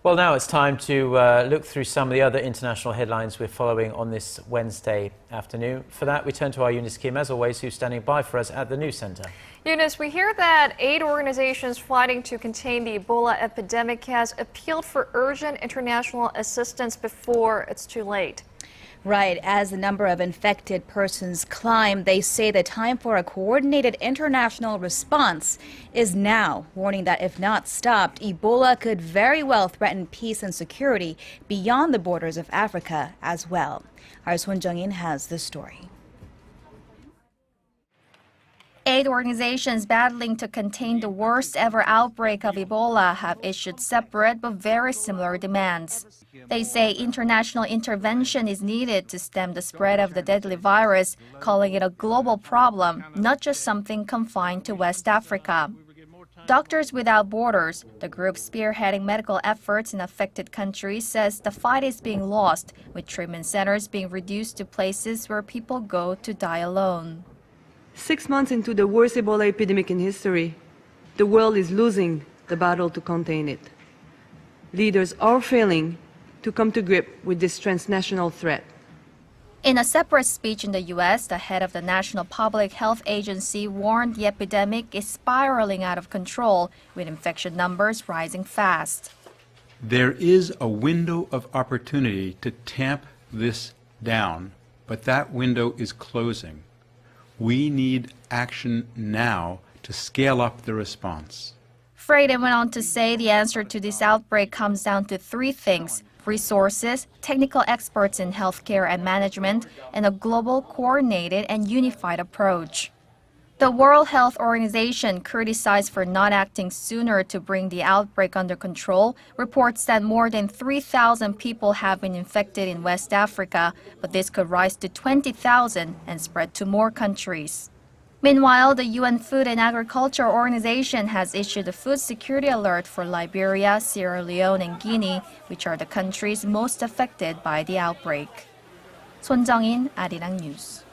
Well, now it's time to look through some of the other international headlines we're following on this Wednesday afternoon. For that, we turn to our Eunice Kim, as always, who's standing by for us at the NewsCenter. Eunice, we hear that aid organizations fighting to contain the Ebola epidemic has appealed for urgent international assistance before it's too late. Right. As the number of infected persons climb, they say the time for a coordinated international response is now, warning that if not stopped, Ebola could very well threaten peace and security beyond the borders of Africa as well. Our Sohn Jung-in has the story. Aid organizations battling to contain the worst ever outbreak of Ebola have issued separate but very similar demands. They say international intervention is needed to stem the spread of the deadly virus, calling it a global problem, not just something confined to West Africa. Doctors Without Borders, the group spearheading medical efforts in affected countries, says the fight is being lost, with treatment centers being reduced to places where people go to die alone. 6 months into the worst Ebola epidemic in history, the world is losing the battle to contain it. Leaders are failing to come to grip with this transnational threat. In a separate speech in the U.S., the head of the National Public Health Agency warned the epidemic is spiraling out of control, with infection numbers rising fast. There is a window of opportunity to tamp this down, but that window is closing. We need action now to scale up the response. Frieden went on to say the answer to this outbreak comes down to three things: resources, technical experts in healthcare and management, and a global, coordinated, and unified approach. The World Health Organization, criticized for not acting sooner to bring the outbreak under control, reports that more than 3,000 people have been infected in West Africa, but this could rise to 20,000 and spread to more countries. Meanwhile, the UN Food and Agriculture Organization has issued a food security alert for Liberia, Sierra Leone, and Guinea, which are the countries most affected by the outbreak. Sohn Jung-in, Arirang News.